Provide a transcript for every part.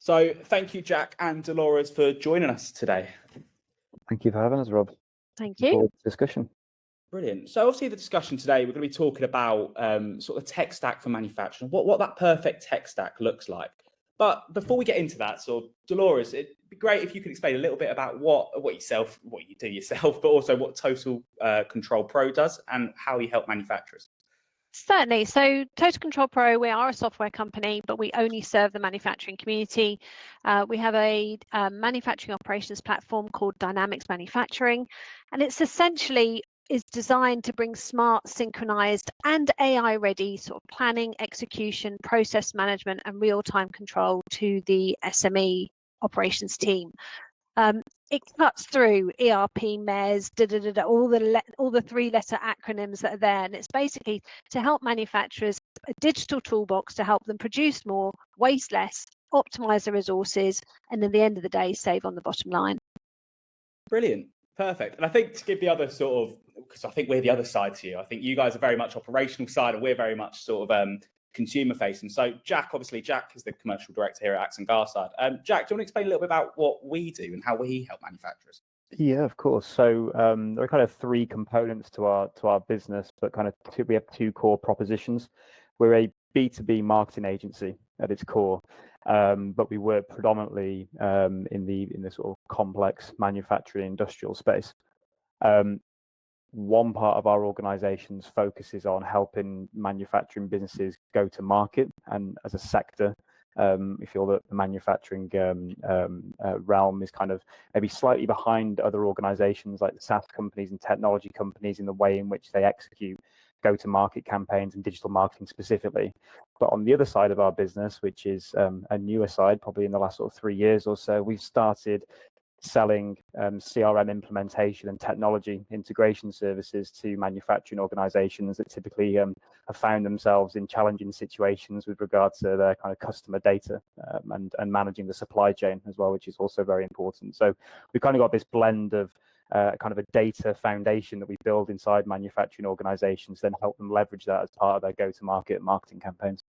So thank you, Jack and Dolores, for joining us today. Thank you for having us, Rob. Thank Looking you. forward to the discussion. Brilliant. So obviously the discussion today, we're going to be talking about sort of tech stack for manufacturing, what that perfect tech stack looks like. But before we get into that, so Dolores, it'd be great if you could explain a little bit about what you do yourself, but also what Total Control Pro does and how you help manufacturers. Certainly. So Total Control Pro, we are a software company, but we only serve the manufacturing community. We have a manufacturing operations platform called Dynamics Manufacturing, and it's essentially is designed to bring smart, synchronized and AI-ready sort of planning, execution, process management and real-time control to the SME operations team. It cuts through ERP, MES, all the three-letter acronyms that are there, and it's basically to help manufacturers a digital toolbox to help them produce more, waste less, optimize their resources, and at the end of the day, save on the bottom line. Brilliant, perfect. And I think to give the other sort of, because I think we're the other side to you. I think you guys are very much operational side, and we're very much sort of consumer facing. So Jack is the commercial director here at Axon Garside. Jack, do you want to explain a little bit about what we do and how we help manufacturers? Yeah, of course. So there are kind of three components to our business, but we have two core propositions. We're a B2B marketing agency at its core, but we work predominantly in the sort of complex manufacturing industrial space. One part of our organization's focuses on helping manufacturing businesses go to market, and as a sector, we feel that the manufacturing realm is kind of maybe slightly behind other organizations like the SaaS companies and technology companies in the way in which they execute go-to-market campaigns and digital marketing specifically. But on the other side of our business, which is a newer side, probably in the last sort of 3 years or so, we've started selling CRM implementation and technology integration services to manufacturing organizations that typically have found themselves in challenging situations with regard to their kind of customer data and managing the supply chain as well, which is also very important. So we've kind of got this blend of kind of a data foundation that we build inside manufacturing organizations, then help them leverage that as part of their go-to-market marketing campaigns.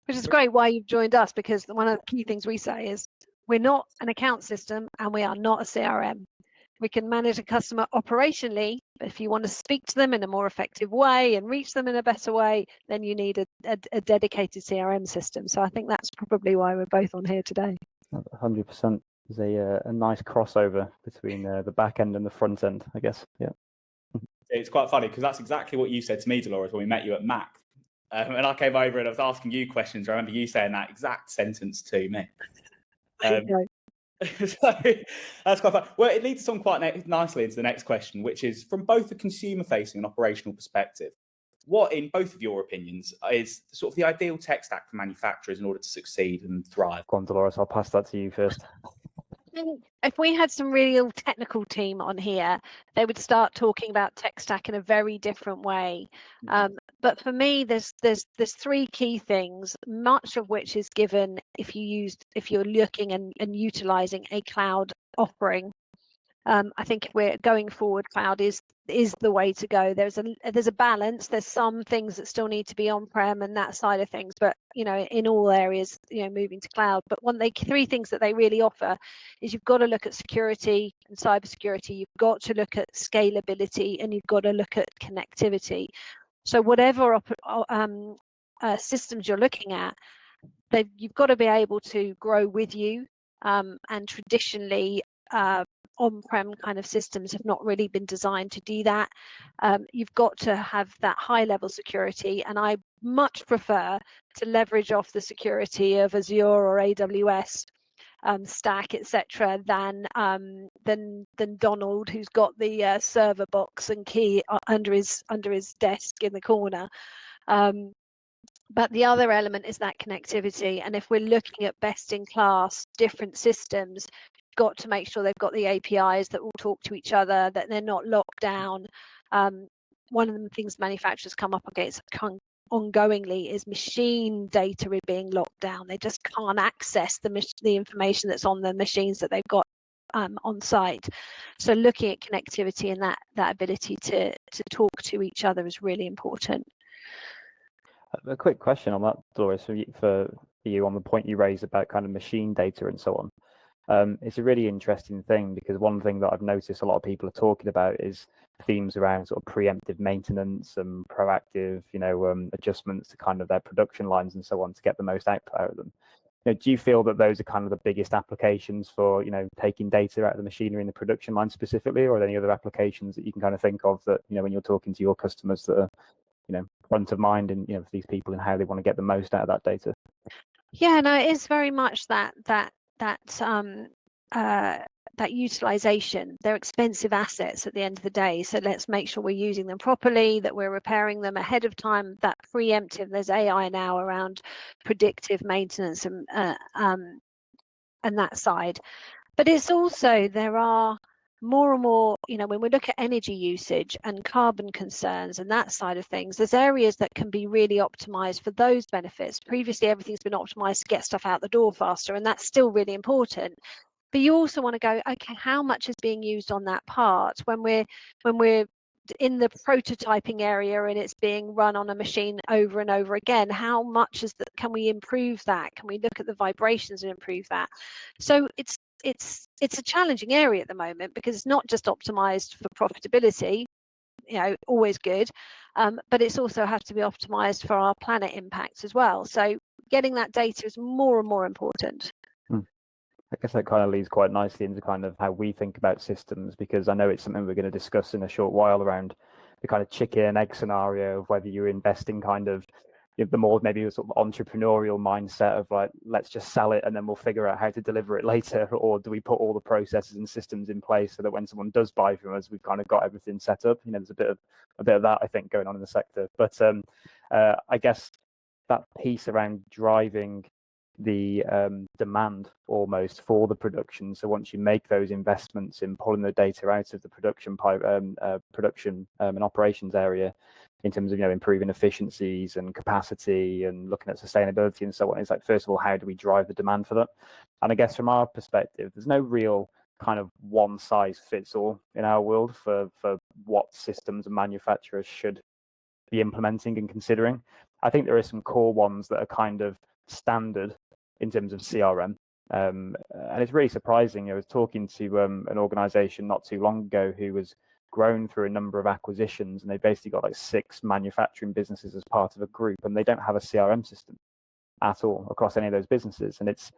Which is great why you've joined us, because one of the key things we say is we're not an account system and we are not a CRM. We can manage a customer operationally, but if you want to speak to them in a more effective way and reach them in a better way, then you need a dedicated CRM system. So I think that's probably why we're both on here today. 100%. There's a nice crossover between the back end and the front end, I guess. Yeah. It's quite funny because that's exactly what you said to me, Dolores, when we met you at Mac. And I came over and I was asking you questions. I remember you saying that exact sentence to me. So that's quite fun. Well, it leads us on quite nicely into the next question, which is from both the consumer-facing and operational perspective, what, in both of your opinions, is sort of the ideal tech stack for manufacturers in order to succeed and thrive? Go on, Dolores, I'll pass that to you first. If we had some real technical team on here, they would start talking about tech stack in a very different way. But for me, there's three key things, much of which is given if you're looking and utilizing a cloud offering. I think if we're going forward, cloud is the way to go. There's a balance. There's some things that still need to be on-prem and that side of things, but in all areas, moving to cloud. But three things that they really offer is you've got to look at security and cybersecurity. You've got to look at scalability, and you've got to look at connectivity. So whatever systems you're looking at, you've got to be able to grow with you. And traditionally, on-prem kind of systems have not really been designed to do that. You've got to have that high level security, and I much prefer to leverage off the security of Azure or AWS stack, etc., than Donald, who's got the server box and key under his desk in the corner. But the other element is that connectivity, and if we're looking at best in class different systems, got to make sure they've got the APIs that will talk to each other, that they're not locked down. One of the things manufacturers come up against ongoingly is machine data is being locked down. They just can't access the information that's on the machines that they've got on site. So looking at connectivity and that ability to talk to each other is really important. A quick question on that, Dolores, for you on the point you raised about kind of machine data and so on. It's a really interesting thing, because one thing that I've noticed a lot of people are talking about is themes around sort of preemptive maintenance and proactive, adjustments to kind of their production lines and so on to get the most output out of them. Do you feel that those are kind of the biggest applications for, taking data out of the machinery in the production line specifically, or are there any other applications that you can kind of think of that, when you're talking to your customers that are, front of mind and, for these people and how they want to get the most out of that data? Yeah, no, it is very much that utilization. They're expensive assets at the end of the day, so let's make sure we're using them properly, that we're repairing them ahead of time. That preemptive, there's AI now around predictive maintenance and that side. But it's also, there are more and more, when we look at energy usage and carbon concerns and that side of things, there's areas that can be really optimized for those benefits. Previously, everything's been optimized to get stuff out the door faster, and that's still really important. But you also want to go, okay, how much is being used on that part when we're in the prototyping area and it's being run on a machine over and over again? How much is that? Can we improve that? Can we look at the vibrations and improve that? So it's a challenging area at the moment, because it's not just optimized for profitability, always good, but it's also have to be optimized for our planet impacts as well. So getting that data is more and more important. I guess that kind of leads quite nicely into kind of how we think about systems, because I know it's something we're going to discuss in a short while around the kind of chicken and egg scenario of whether you're investing kind of the more maybe a sort of entrepreneurial mindset of like, let's just sell it and then we'll figure out how to deliver it later, or do we put all the processes and systems in place so that when someone does buy from us, we've kind of got everything set up. There's a bit of that, I think, going on in the sector. But I guess that piece around driving the demand almost for the production. So once you make those investments in pulling the data out of the production and operations area, in terms of improving efficiencies and capacity and looking at sustainability and so on, it's like, first of all, how do we drive the demand for that? And I guess from our perspective, there's no real kind of one size fits all in our world for what systems and manufacturers should be implementing and considering. I think there are some core ones that are kind of standard in terms of CRM. And it's really surprising. I was talking to an organization not too long ago who was grown through a number of acquisitions, and they basically got like 6 manufacturing businesses as part of a group, and they don't have a CRM system at all across any of those businesses. And it's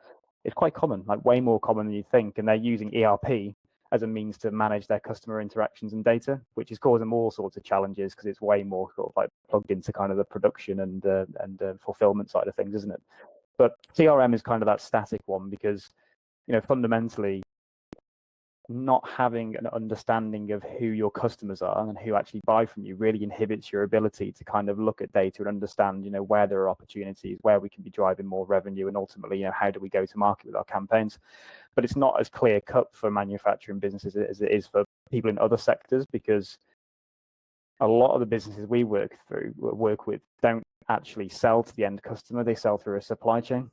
quite common, like way more common than you think. And they're using ERP as a means to manage their customer interactions and data, which is causing all sorts of challenges because it's way more sort of like plugged into kind of the production and fulfillment side of things, isn't it? But CRM is kind of that static one, because fundamentally, not having an understanding of who your customers are and who actually buy from you really inhibits your ability to kind of look at data and understand where there are opportunities, where we can be driving more revenue, and ultimately how do we go to market with our campaigns. But it's not as clear cut for manufacturing businesses as it is for people in other sectors, because a lot of the businesses we work with don't actually sell to the end customer. They sell through a supply chain,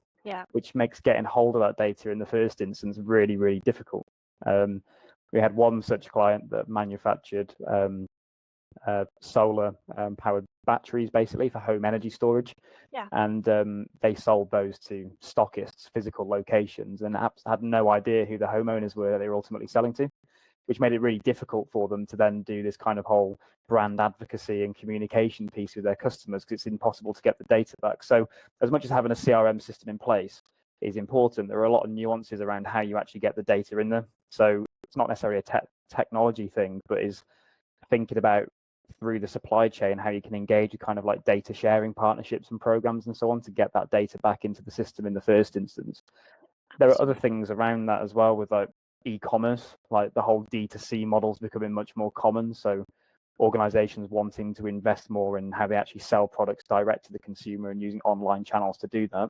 which makes getting hold of that data in the first instance really, really difficult. We had one such client that manufactured solar powered batteries basically for home energy storage. And they sold those to stockists, physical locations, and had no idea who the homeowners were that they were ultimately selling to, which made it really difficult for them to then do this kind of whole brand advocacy and communication piece with their customers, because it's impossible to get the data back. So as much as having a CRM system in place is important, there are a lot of nuances around how you actually get the data in there. So it's not necessarily a technology thing, but is thinking about through the supply chain how you can engage with kind of like data sharing partnerships and programs and so on to get that data back into the system in the first instance. There are other things around that as well, with like e-commerce, like the whole D2C models becoming much more common. So organizations wanting to invest more in how they actually sell products direct to the consumer and using online channels to do that.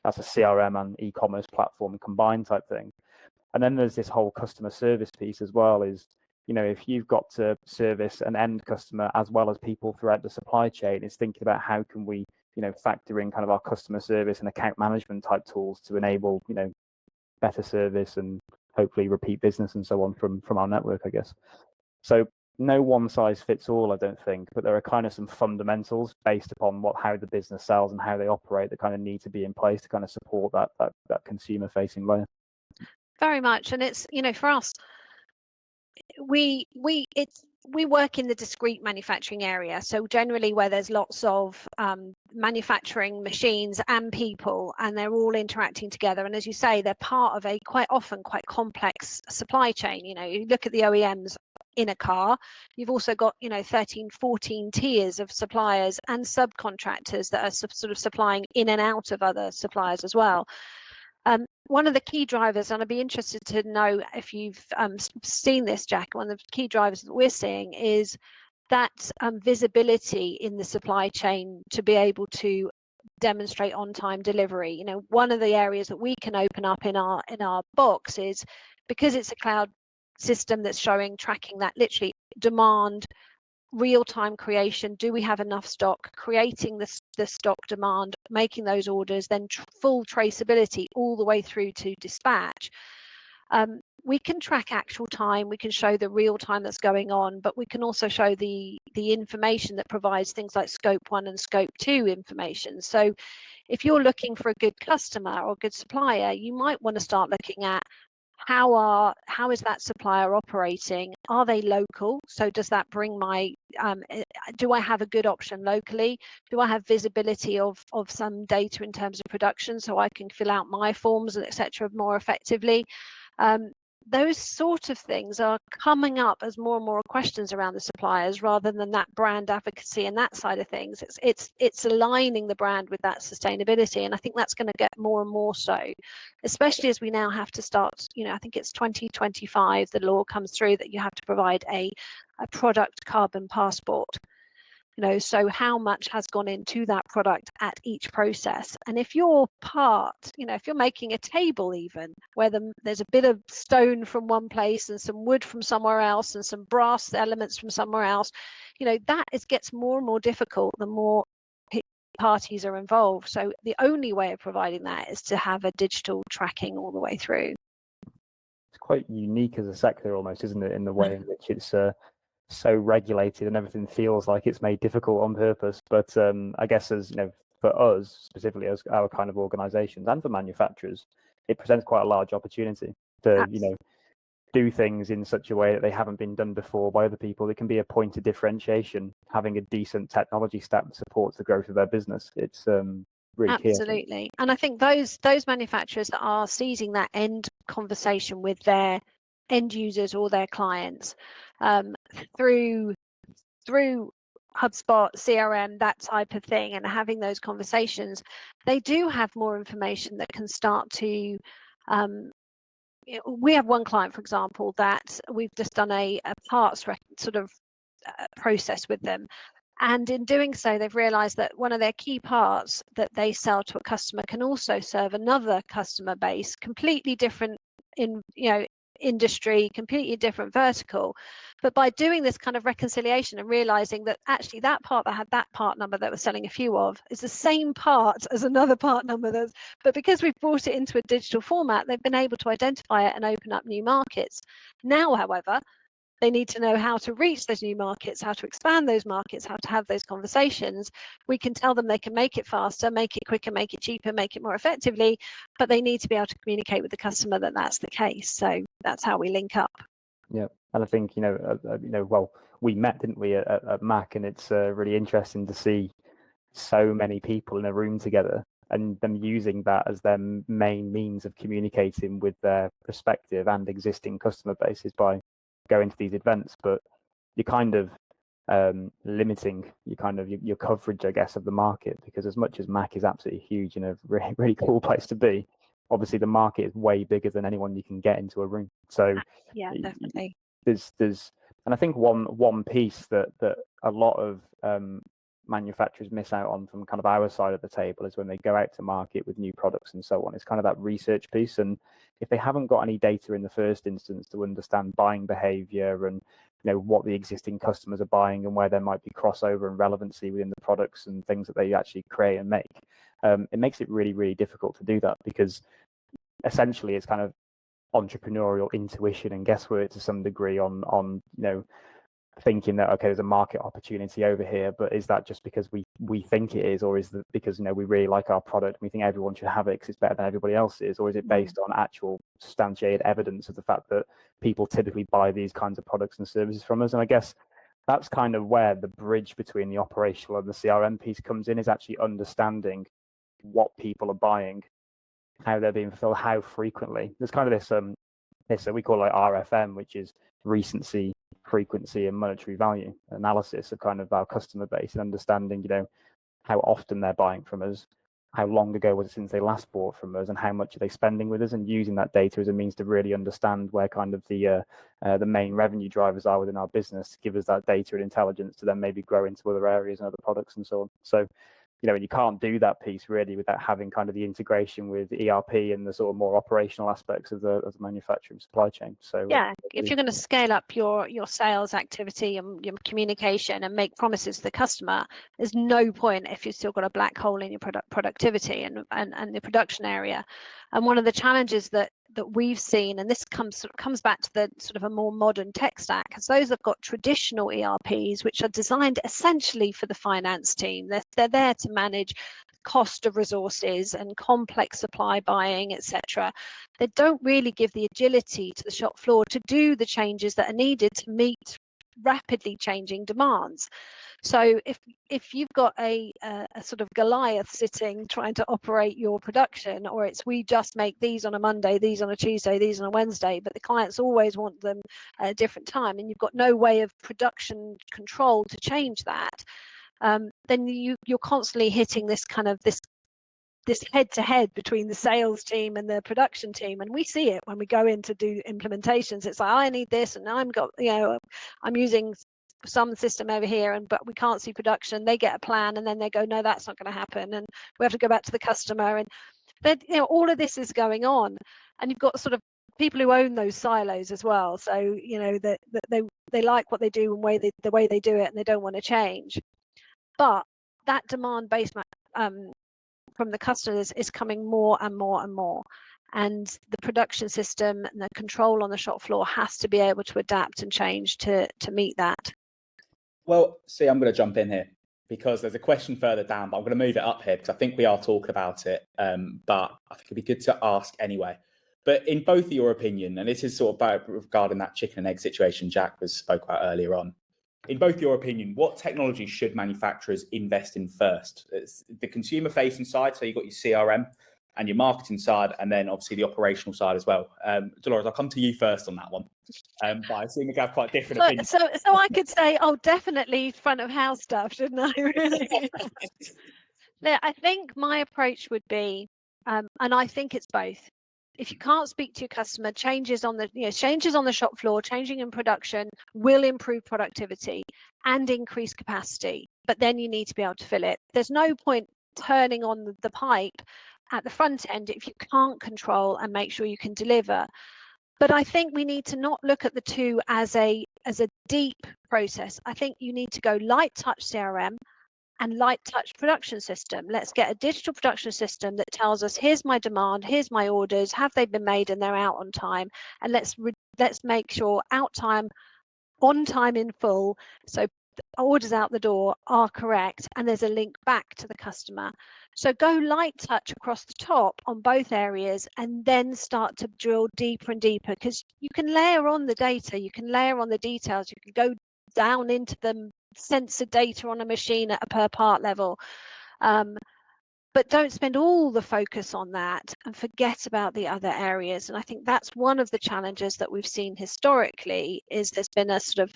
That's a CRM and e-commerce platform combined type thing. And then there's this whole customer service piece as well, is if you've got to service an end customer as well as people throughout the supply chain, it's thinking about how can we factor in kind of our customer service and account management type tools to enable better service and hopefully repeat business and so on from our network, I guess. So no one size fits all, I don't think, but there are kind of some fundamentals based upon how the business sells and how they operate that kind of need to be in place to kind of support that consumer facing layer. Very much. And it's, for us, we work in the discrete manufacturing area, so generally where there's lots of manufacturing machines and people, and they're all interacting together, and as you say, they're part of a quite often quite complex supply chain. You look at the OEMs in a car, you've also got 13, 14 tiers of suppliers and subcontractors that are sort of supplying in and out of other suppliers as well. One of the key drivers, and I'd be interested to know if you've seen this, Jack, one of the key drivers that we're seeing is that visibility in the supply chain to be able to demonstrate on-time delivery. One of the areas that we can open up in our box is, because it's a cloud system that's tracking that literally demand, real-time creation, do we have enough stock, creating the stock demand, making those orders, then full traceability all the way through to dispatch. We can track actual time, we can show the real time that's going on, but we can also show the information that provides things like scope 1 and scope 2 information. So if you're looking for a good customer or a good supplier, you might want to start looking at how is that supplier operating? Are they local? So does that bring my do I have a good option locally? Do I have visibility of some data in terms of production so I can fill out my forms and etc. more effectively? Those sort of things are coming up as more and more questions around the suppliers, rather than that brand advocacy and that side of things. It's aligning the brand with that sustainability, and I think that's going to get more and more so, especially as we now have to start. I think it's 2025 the law comes through that you have to provide a product carbon passport. So how much has gone into that product at each process? And if you're if you're making a table, even where there's a bit of stone from one place and some wood from somewhere else and some brass elements from somewhere else, that gets more and more difficult the more parties are involved. So the only way of providing that is to have a digital tracking all the way through. It's quite unique as a sector almost, isn't it, in the way in which it's so regulated and everything feels like it's made difficult on purpose. But I guess, as for us specifically, as our kind of organizations and for manufacturers, it presents quite a large opportunity to do things in such a way that they haven't been done before by other people. It can be a point of differentiation, having a decent technology stack that supports the growth of their business. It's really key. Absolutely. And I think those manufacturers that are seizing that end conversation with their end users or their clients through HubSpot, CRM, that type of thing, and having those conversations, they do have more information that can start to we have one client, for example, that we've just done a parts process with them. And in doing so, they've realized that one of their key parts that they sell to a customer can also serve another customer base, completely different in industry, completely different vertical. But by doing this kind of reconciliation and realizing that actually that part that had that part number that we're selling a few of is the same part as another part number, but because we've brought it into a digital format, they've been able to identify it and open up new markets. Now, however, they need to know how to reach those new markets, how to expand those markets, how to have those conversations. We can tell them they can make it faster, make it quicker, make it cheaper, make it more effectively, but they need to be able to communicate with the customer that that's the case. So that's how we link up. Yeah, and I think well, we met, didn't we, at Mac, and it's really interesting to see so many people in a room together and them using that as their main means of communicating with their prospective and existing customer bases by going to these events. But you're kind of limiting your coverage, I guess, of the market, because as much as Mac is absolutely huge and a really, really cool place to be, obviously the market is way bigger than anyone you can get into a room. So yeah, definitely. There's and I think one piece that a lot of manufacturers miss out on from kind of our side of the table is when they go out to market with new products and so on. It's kind of that research piece, and if they haven't got any data in the first instance to understand buying behavior and what the existing customers are buying and where there might be crossover and relevancy within the products and things that they actually create and make, it makes it really, really difficult to do that, because essentially it's kind of entrepreneurial intuition and guesswork to some degree on thinking that, okay, there's a market opportunity over here, but is that just because we think it is, or is that because, we really like our product and we think everyone should have it because it's better than everybody else's, or is it based on actual substantiated evidence of the fact that people typically buy these kinds of products and services from us? And I guess that's kind of where the bridge between the operational and the CRM piece comes in, is actually understanding what people are buying, how they're being fulfilled, how frequently. There's kind of this we call it RFM, which is recency, frequency, and monetary value analysis of kind of our customer base, and understanding, how often they're buying from us, how long ago was it since they last bought from us, and how much are they spending with us, and using that data as a means to really understand where kind of the main revenue drivers are within our business, to give us that data and intelligence to then maybe grow into other areas and other products and so on. So you can't do that piece really without having kind of the integration with ERP and the sort of more operational aspects of the manufacturing supply chain. So yeah, if you're going to scale up your sales activity and your communication and make promises to the customer, there's no point if you've still got a black hole in your productivity and the production area. And one of the challenges that we've seen, and this comes back to the sort of a more modern tech stack, as those have got traditional ERPs which are designed essentially for the finance team. They're there to manage cost of resources and complex supply buying, etc. They don't really give the agility to the shop floor to do the changes that are needed to meet rapidly changing demands. So if you've got a sort of Goliath sitting trying to operate your production, or it's we just make these on a Monday, these on a Tuesday, these on a Wednesday, but the clients always want them at a different time, and you've got no way of production control to change that, then you're constantly hitting this kind of this head-to-head between the sales team and the production team. And we see it when we go in to do implementations. It's like, I need this, and I'm using some system over here, but we can't see production. They get a plan, and then they go, no, that's not going to happen, and we have to go back to the customer. And then all of this is going on, and you've got sort of people who own those silos as well. So that they like what they do and the way they do it, and they don't want to change. But that demand-based from the customers is coming more and more and more, and the production system and the control on the shop floor has to be able to adapt and change to meet that. Well, see, I'm going to jump in here because there's a question further down, but I'm going to move it up here because I think we are talking about it, but I think it'd be good to ask anyway. But in both of your opinion, and this is sort of about regarding that chicken and egg situation Jack spoke about earlier on, in both your opinion, what technology should manufacturers invest in first? It's the consumer-facing side, so you've got your CRM and your marketing side, and then obviously the operational side as well. Dolores, I'll come to you first on that one. But I assume we have quite different opinions. So I could say, definitely front of house stuff, shouldn't I? Really? Yeah, I think my approach would be, and I think it's both. If you can't speak to your customer, changes on the shop floor, changing in production will improve productivity and increase capacity. But then you need to be able to fill it. There's no point turning on the pipe at the front end if you can't control and make sure you can deliver. But I think we need to not look at the two as a deep process. I think you need to go light touch CRM and light touch production system. Let's get a digital production system that tells us, here's my demand, here's my orders, have they been made and they're out on time, and let's make sure out time, on time in full, so orders out the door are correct, and there's a link back to the customer. So go light touch across the top on both areas, and then start to drill deeper and deeper, because you can layer on the data, you can layer on the details, you can go down into the sensor data on a machine at a per part level, but don't spend all the focus on that and forget about the other areas. And I think that's one of the challenges that we've seen historically, is there's been a sort of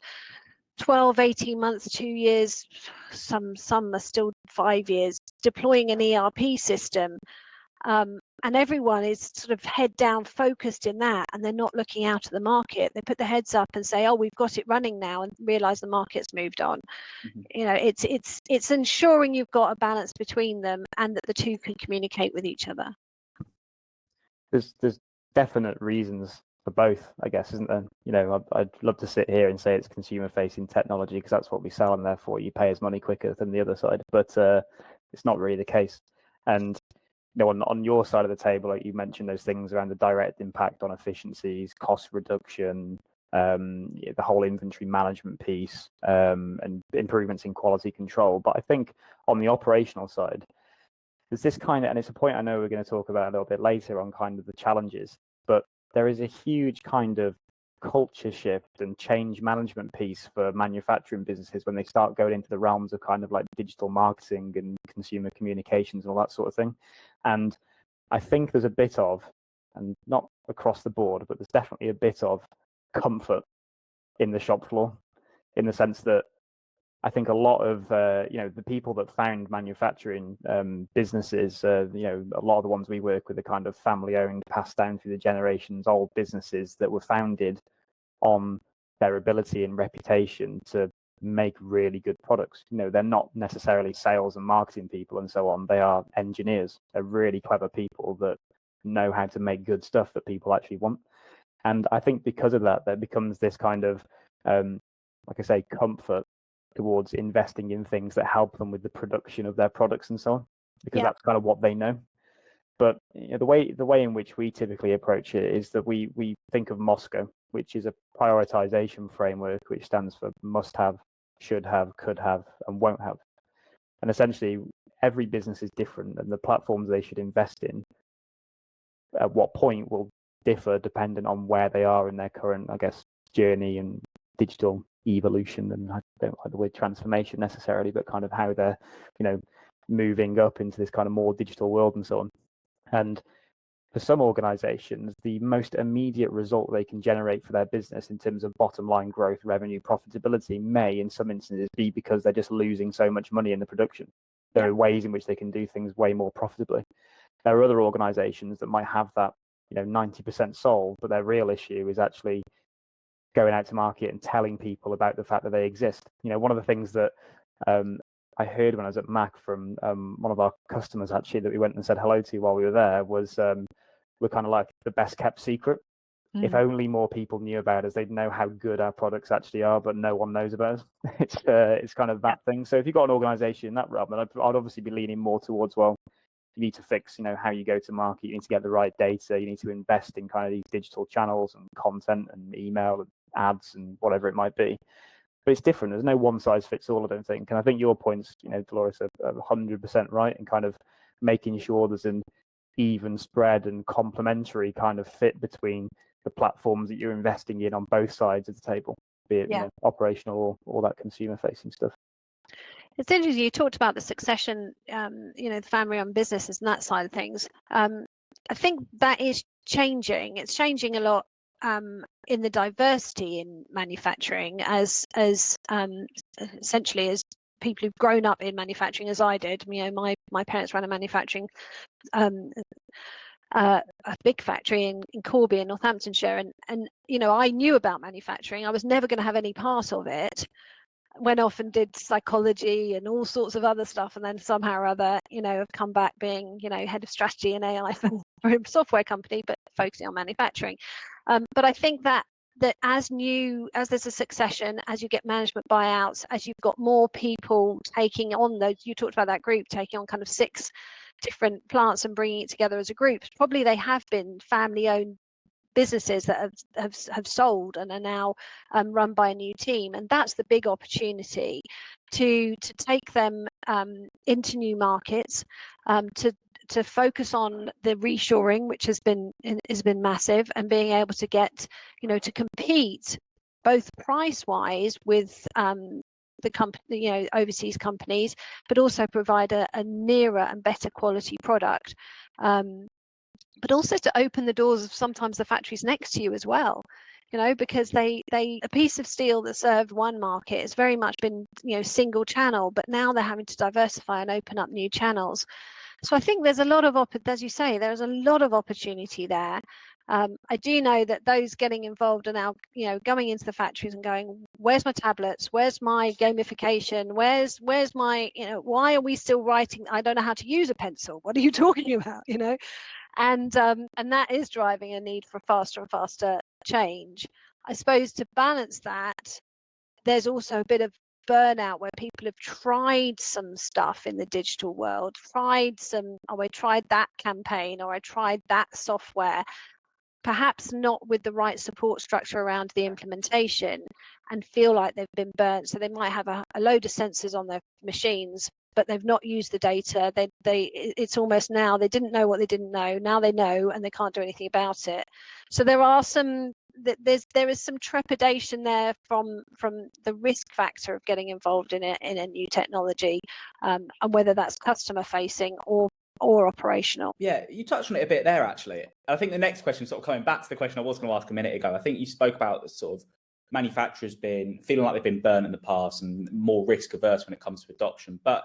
12, 18 months, 2 years, some are still 5 years, deploying an ERP system. And everyone is sort of head down focused in that, and they're not looking out at the market. They put their heads up and say, we've got it running now, and realize the market's moved on. Mm-hmm. It's ensuring you've got a balance between them and that the two can communicate with each other. There's definite reasons for both, I guess, isn't there? I'd love to sit here and say it's consumer facing technology because that's what we sell, and therefore you pay us money quicker than the other side, but it's not really the case. And on your side of the table, like you mentioned, those things around the direct impact on efficiencies, cost reduction, the whole inventory management piece, and improvements in quality control. But I think on the operational side, there's this kind of, and it's a point I know we're going to talk about a little bit later on kind of the challenges, but there is a huge kind of culture shift and change management piece for manufacturing businesses when they start going into the realms of kind of like digital marketing and consumer communications and all that sort of thing. And I think there's a bit of, and not across the board, but there's definitely a bit of comfort in the shop floor, in the sense that I think a lot of the people that found manufacturing businesses, a lot of the ones we work with are kind of family-owned, passed down through the generations, old businesses that were founded on their ability and reputation to make really good products. They're not necessarily sales and marketing people and so on. They are engineers. They're really clever people that know how to make good stuff that people actually want. And I think because of that, there becomes this kind of, like I say, comfort towards investing in things that help them with the production of their products and so on, because that's kind of what they know. But the way in which we typically approach it is that we think of MOSCO, which is a prioritization framework, which stands for must have, should have, could have, and won't have. And essentially, every business is different, and the platforms they should invest in at what point will differ dependent on where they are in their current, I guess, journey and digital evolution. And I don't like the word transformation necessarily, but kind of how they're, moving up into this kind of more digital world and so on. And for some organizations, the most immediate result they can generate for their business in terms of bottom line growth, revenue, profitability may, in some instances, be because they're just losing so much money in the production. There are ways in which they can do things way more profitably. There are other organizations that might have that, 90% solved, but their real issue is actually going out to market and telling people about the fact that they exist. One of the things that I heard when I was at Mac from one of our customers actually that we went and said hello to while we were there was we're kind of like the best kept secret. If only more people knew about us, they'd know how good our products actually are, but no one knows about us. It's kind of that thing. So if you've got an organization in that realm, then I'd obviously be leaning more towards, well, you need to fix, how you go to market. You need to get the right data. You need to invest in kind of these digital channels and content and email and ads and whatever it might be. But it's different. There's no one size fits all, I don't think. And I think your points, Dolores, are 100% right in kind of making sure there's an even spread and complementary kind of fit between the platforms that you're investing in on both sides of the table, be it operational or that consumer facing stuff. It's interesting you talked about the succession, the family-owned businesses and that side of things. I think that is changing. It's changing a lot in the diversity in manufacturing as essentially as people who've grown up in manufacturing as I did. My parents ran a manufacturing a big factory in Corby in Northamptonshire, and I knew about manufacturing. I was never going to have any part of it. Went off and did psychology and all sorts of other stuff, and then somehow or other, have come back being, head of strategy and AI for a software company, but focusing on manufacturing. But I think that as there's a succession, as you get management buyouts, as you've got more people taking on those, you talked about that group taking on kind of 6 different plants and bringing it together as a group. Probably they have been family-owned businesses that have sold and are now run by a new team, and that's the big opportunity to take them into new markets, to focus on the reshoring, which has been massive, and being able to get to compete both price wise with the company, overseas companies, but also provide a nearer and better quality product. But also to open the doors of sometimes the factories next to you as well, because a piece of steel that served one market has very much been, single channel, but now they're having to diversify and open up new channels. So I think there's a lot of, as you say, there's a lot of opportunity there. I do know that those getting involved are now, going into the factories and going, where's my tablets? Where's my gamification? Where's my, why are we still writing? I don't know how to use a pencil. What are you talking about? And that is driving a need for faster and faster change. I suppose to balance that, there's also a bit of burnout where people have tried some stuff in the digital world, I tried that campaign, or I tried that software, perhaps not with the right support structure around the implementation, and feel like they've been burnt. So they might have a load of sensors on their machines, but they've not used the data. It's almost now they didn't know what they didn't know. Now they know, and they can't do anything about it. So there are some there is some trepidation there from the risk factor of getting involved in a new technology, and whether that's customer facing or operational. Yeah, you touched on it a bit there, actually. I think the next question, sort of coming back to the question I was going to ask a minute ago, I think you spoke about the sort of manufacturers feeling like they've been burnt in the past and more risk averse when it comes to adoption. But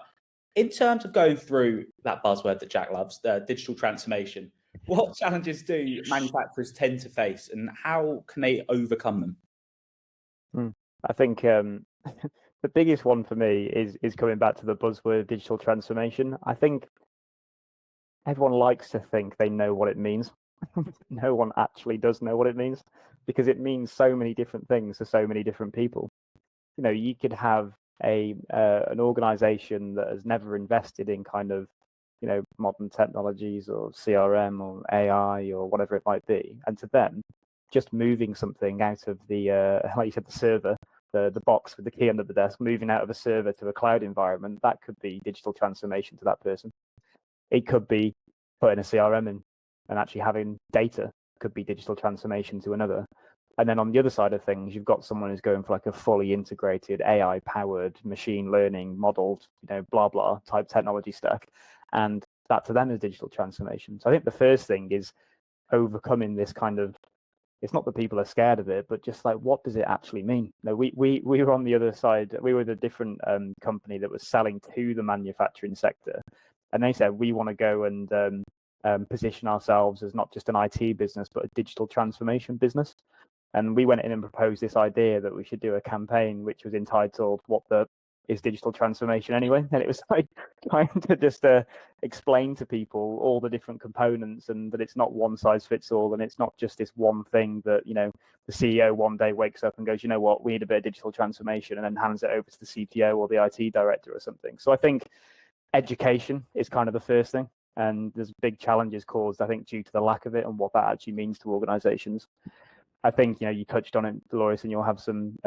in terms of going through that buzzword that Jack loves, the digital transformation, what challenges do manufacturers tend to face, and how can they overcome them? I think the biggest one for me is coming back to the buzzword digital transformation. I think everyone likes to think they know what it means. No one actually does know what it means, because it means so many different things to so many different people. You know, you could have an organization that has never invested in kind of, you know, modern technologies or CRM or AI or whatever it might be, and to them, just moving something out of the like you said, the server, the box with the key under the desk, moving out of a server to a cloud environment, that could be digital transformation to that person. It could be putting a CRM in and actually having data, could be digital transformation to another. And then on the other side of things, you've got someone who's going for like a fully integrated AI powered machine learning modeled, you know, blah, blah type technology stack. And that to them is digital transformation. So I think the first thing is overcoming this kind of, it's not that people are scared of it, but just like, what does it actually mean? No, we were on the other side. We were the different company that was selling to the manufacturing sector. And they said, we want to go and position ourselves as not just an IT business, but a digital transformation business. And we went in and proposed this idea that we should do a campaign which was entitled "What the is digital transformation anyway?" And it was like trying to just explain to people all the different components, and that it's not one size fits all, and it's not just this one thing that, you know, the CEO one day wakes up and goes, you know what, we need a bit of digital transformation, and then hands it over to the CTO or the IT director or something. So I think education is kind of the first thing, and there's big challenges caused, I think, due to the lack of it and what that actually means to organizations. I think, you know, you touched on it, Dolores, and you'll have some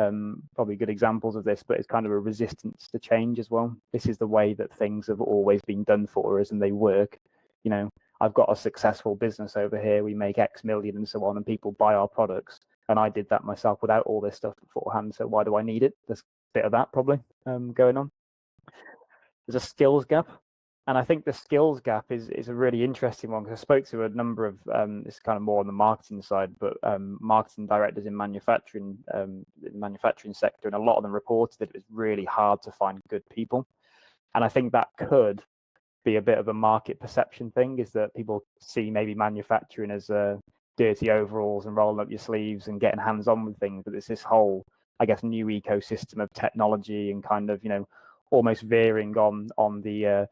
probably good examples of this, but it's kind of a resistance to change as well. This is the way that things have always been done for us, and they work. You know, I've got a successful business over here, we make X million and so on, and people buy our products. And I did that myself without all this stuff beforehand, so why do I need it? There's a bit of that probably going on. There's a skills gap. And I think the skills gap is a really interesting one, because I spoke to a number of, it's kind of more on the marketing side, but marketing directors in manufacturing sector, and a lot of them reported that it was really hard to find good people. And I think that could be a bit of a market perception thing, is that people see maybe manufacturing as dirty overalls and rolling up your sleeves and getting hands-on with things, but it's this whole, I guess, new ecosystem of technology and kind of, you know, almost veering on the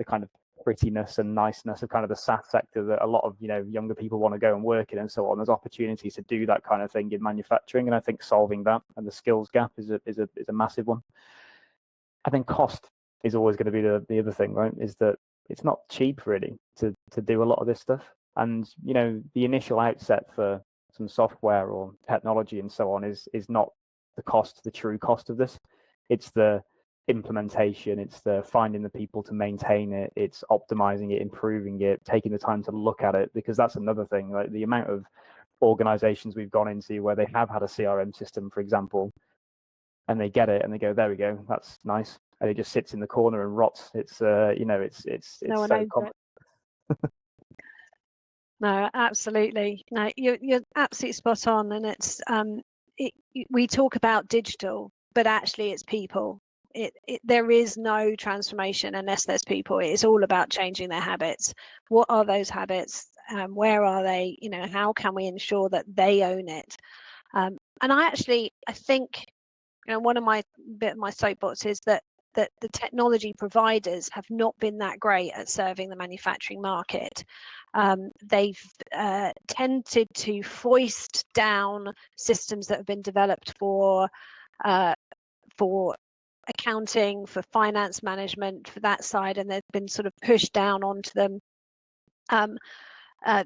kind of prettiness and niceness of kind of the SaaS sector that a lot of, you know, younger people want to go and work in and so on. There's opportunities to do that kind of thing in manufacturing, and I think solving that and the skills gap is a massive one. I think cost is always going to be the other thing, right? Is that it's not cheap really to do a lot of this stuff, and, you know, the initial outset for some software or technology and so on is not the true cost of this. It's the implementation, it's the finding the people to maintain it, it's optimizing it, improving it, taking the time to look at it, because that's another thing. Like the amount of organizations we've gone into where they have had a CRM system, for example, and they get it and they go, there we go, that's nice, and it just sits in the corner and rots. It's you know, it's No so common. No, absolutely. No, you're absolutely spot on, and it's we talk about digital, but actually it's people. There is no transformation unless there's people. It's all about changing their habits. What are those habits? Where are they? You know, how can we ensure that they own it? And I think, you know, one of my soapbox is that the technology providers have not been that great at serving the manufacturing market. They've tended to foist down systems that have been developed for accounting, for finance management, for that side, and they've been sort of pushed down onto them.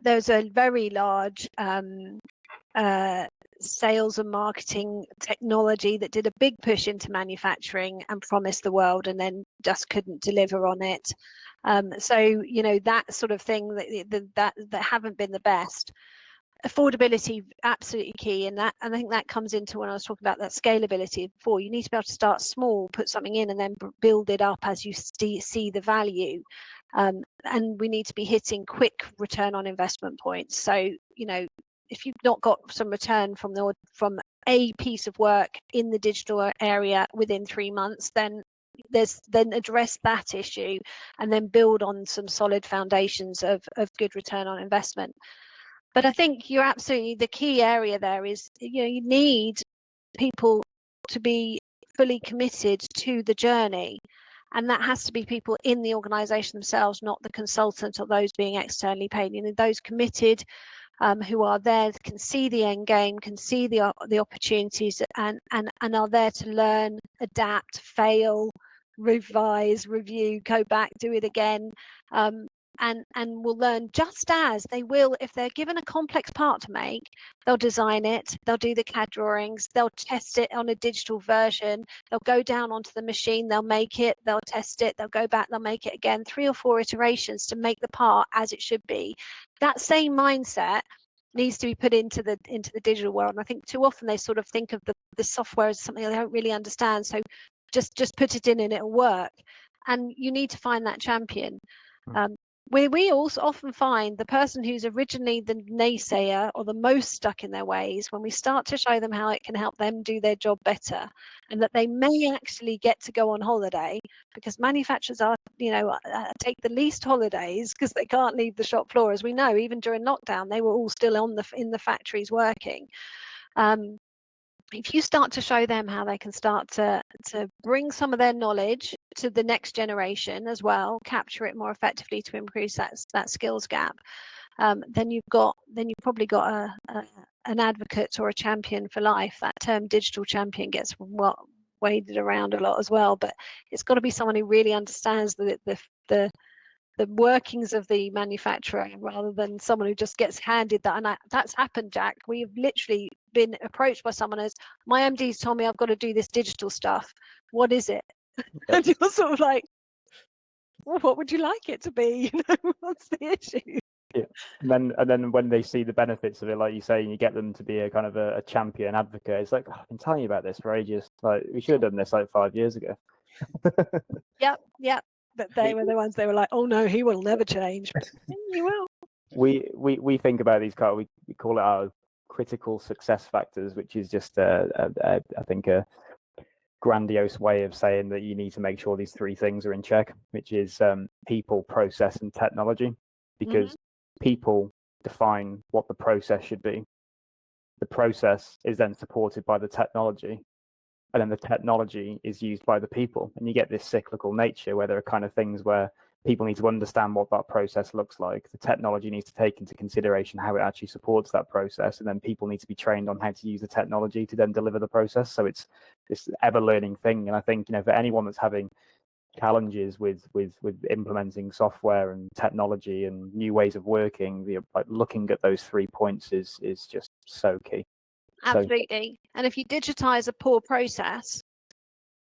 there's a very large sales and marketing technology that did a big push into manufacturing and promised the world and then just couldn't deliver on it. So, you know, that sort of thing that haven't been the best. Affordability, absolutely key, and I think that comes into when I was talking about that scalability before. You need to be able to start small, put something in, and then build it up as you see the value. And we need to be hitting quick return on investment points. So, you know, if you've not got some return from a piece of work in the digital area within 3 months, then address that issue and then build on some solid foundations of good return on investment. But I think you're absolutely, the key area there is, you know, you need people to be fully committed to the journey. And that has to be people in the organization themselves, not the consultant or those being externally paid. You know, those committed who are there, can see the end game, can see the opportunities, and are there to learn, adapt, fail, revise, review, go back, do it again. And will learn just as they will if they're given a complex part to make. They'll design it, they'll do the CAD drawings, they'll test it on a digital version, they'll go down onto the machine, they'll make it, they'll test it, they'll go back, they'll make it again, 3 or 4 iterations to make the part as it should be. That same mindset needs to be put into the digital world. And I think too often they sort of think of the software as something they don't really understand, so just put it in and it'll work. And you need to find that champion. We also often find the person who's originally the naysayer or the most stuck in their ways, when we start to show them how it can help them do their job better, and that they may actually get to go on holiday, because manufacturers are, you know, take the least holidays because they can't leave the shop floor. As we know, even during lockdown, they were all still in the factories working. If you start to show them how they can start to bring some of their knowledge to the next generation as well, capture it more effectively to increase that skills gap, then you've probably got an advocate or a champion for life. That term digital champion gets waded around a lot as well, but it's got to be someone who really understands the workings of the manufacturer, rather than someone who just gets handed that. And that's happened, Jack. We've literally been approached by someone as, my MD's told me I've got to do this digital stuff. What is it? And you're sort of like, well, what would you like it to be? You know, what's the issue? Yeah, and then when they see the benefits of it, like you say, and you get them to be a kind of a champion advocate, it's like, oh, I've been telling you about this for ages. Like, we should have done this like 5 years ago. Yep. But they were the ones, they were like, oh no, he will never change. But he will. We think about these kind of, we call it our critical success factors, which is just I think a grandiose way of saying that you need to make sure these 3 things are in check, which is people, process, and technology. Because people define what the process should be. The process is then supported by the technology, and then the technology is used by the people. And you get this cyclical nature where there are kind of things where people need to understand what that process looks like. The technology needs to take into consideration how it actually supports that process, and then people need to be trained on how to use the technology to then deliver the process. So it's this ever learning thing. And I think, you know, for anyone that's having challenges with implementing software and technology and new ways of working, like looking at those 3 points is just so key. Absolutely. And if you digitize a poor process,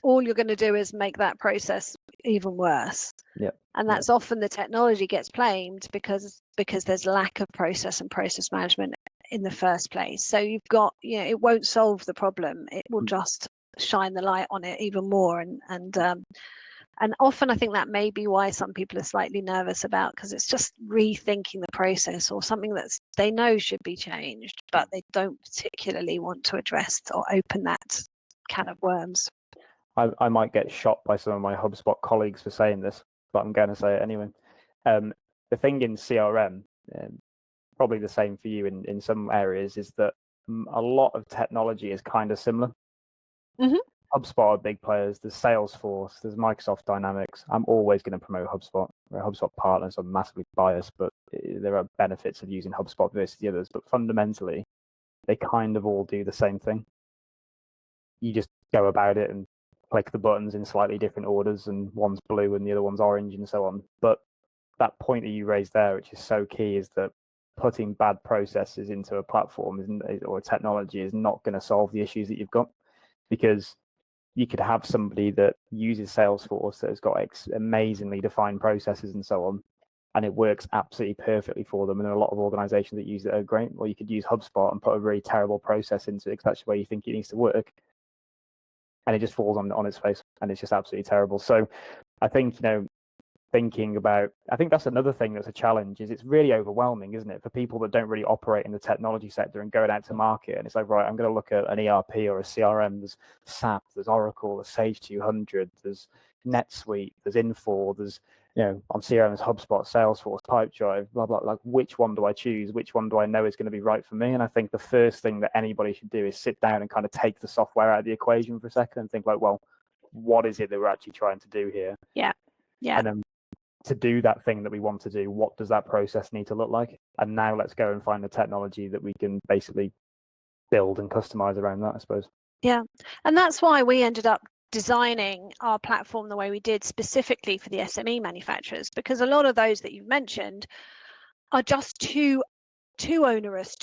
all you're going to do is make that process even worse. Yeah. And that's often the technology gets blamed because there's lack of process and process management in the first place. So you've got, you know, it won't solve the problem. It will just shine the light on it even more. And often I think that may be why some people are slightly nervous about, because it's just rethinking the process or something that they know should be changed, but they don't particularly want to address or open that can of worms. I might get shot by some of my HubSpot colleagues for saying this, but I'm going to say it anyway. The thing in CRM, probably the same for you in some areas, is that a lot of technology is kind of similar. HubSpot are big players. There's Salesforce, there's Microsoft Dynamics. I'm always going to promote HubSpot. We're HubSpot partners. I'm massively biased, but there are benefits of using HubSpot versus the others. But fundamentally, they kind of all do the same thing. You just go about it and click the buttons in slightly different orders, and one's blue and the other one's orange and so on. But that point that you raised there, which is so key, is that putting bad processes into a platform or a technology is not going to solve the issues that you've got, because you could have somebody that uses Salesforce that has got amazingly defined processes and so on, and it works absolutely perfectly for them. And there are a lot of organizations that use it are great. Or you could use HubSpot and put a really terrible process into it, because that's the way you think it needs to work, and it just falls on its face, and it's just absolutely terrible. So I think, thinking about, I think that's another thing that's a challenge, is it's really overwhelming, isn't it, for people that don't really operate in the technology sector and going out to market. And it's like, right, I'm going to look at an ERP or a CRM. There's SAP, there's Oracle, there's Sage 200, there's NetSuite, there's Infor, there's, on CRM, there's HubSpot, Salesforce, Pipedrive, blah, blah, like, which one do I choose? Which one do I know is going to be right for me? And I think the first thing that anybody should do is sit down and kind of take the software out of the equation for a second and think like, well, what is it that we're actually trying to do here? Yeah. And then to do that thing that we want to do, what does that process need to look like? And now let's go and find the technology that we can basically build and customize around that, I suppose. Yeah, and that's why we ended up designing our platform the way we did, specifically for the SME manufacturers, because a lot of those that you've mentioned are just too onerous,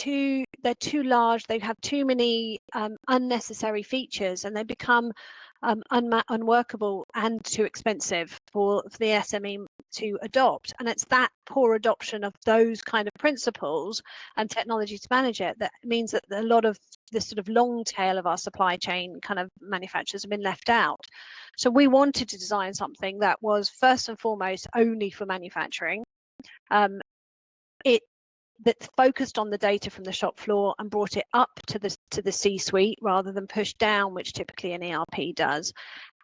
they're too large, they have too many unnecessary features, and they become unworkable and too expensive for the SME to adopt. And it's that poor adoption of those kind of principles and technology to manage it that means that a lot of this sort of long tail of our supply chain kind of manufacturers have been left out. So we wanted to design something that was first and foremost only for manufacturing. That focused on the data from the shop floor and brought it up to the C-suite rather than pushed down, which typically an ERP does,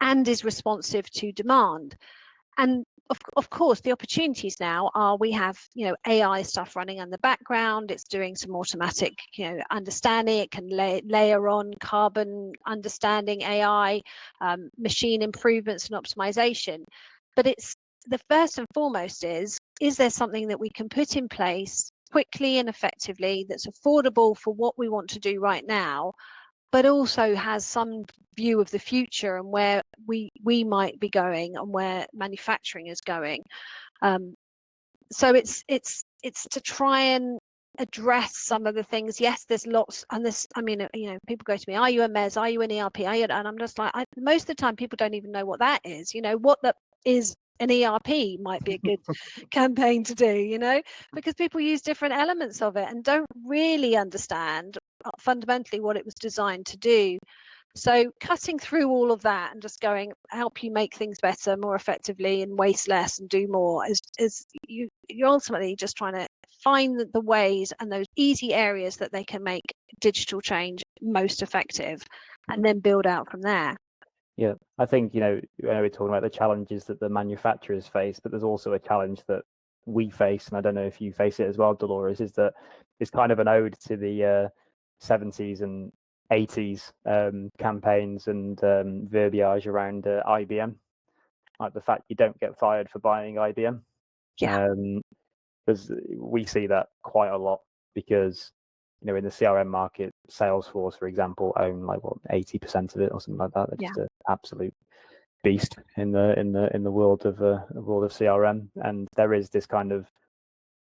and is responsive to demand. And of course, the opportunities now are we have AI stuff running in the background. It's doing some automatic understanding. It can layer on carbon understanding AI, machine improvements and optimization. But it's the first and foremost is there something that we can put in place quickly and effectively that's affordable for what we want to do right now, but also has some view of the future and where we might be going and where manufacturing is going. So it's to try and address some of the things. Yes, there's lots, and this, I mean, people go to me, are you a MES, are you an ERP, and I'm just like, most of the time people don't even know what that is. What that is. An ERP might be a good campaign to do, because people use different elements of it and don't really understand fundamentally what it was designed to do. So cutting through all of that and just going, help you make things better, more effectively, and waste less and do more is you're ultimately just trying to find the ways and those easy areas that they can make digital change most effective, and then build out from there. Yeah, I think, we're talking about the challenges that the manufacturers face, but there's also a challenge that we face, and I don't know if you face it as well, Dolores, is that it's kind of an ode to the 70s and 80s campaigns and verbiage around IBM, like the fact you don't get fired for buying IBM. Yeah. Because we see that quite a lot, because in the CRM market, Salesforce, for example, own 80% of it or something like that. They're just an absolute beast in the world of CRM. And there is this kind of,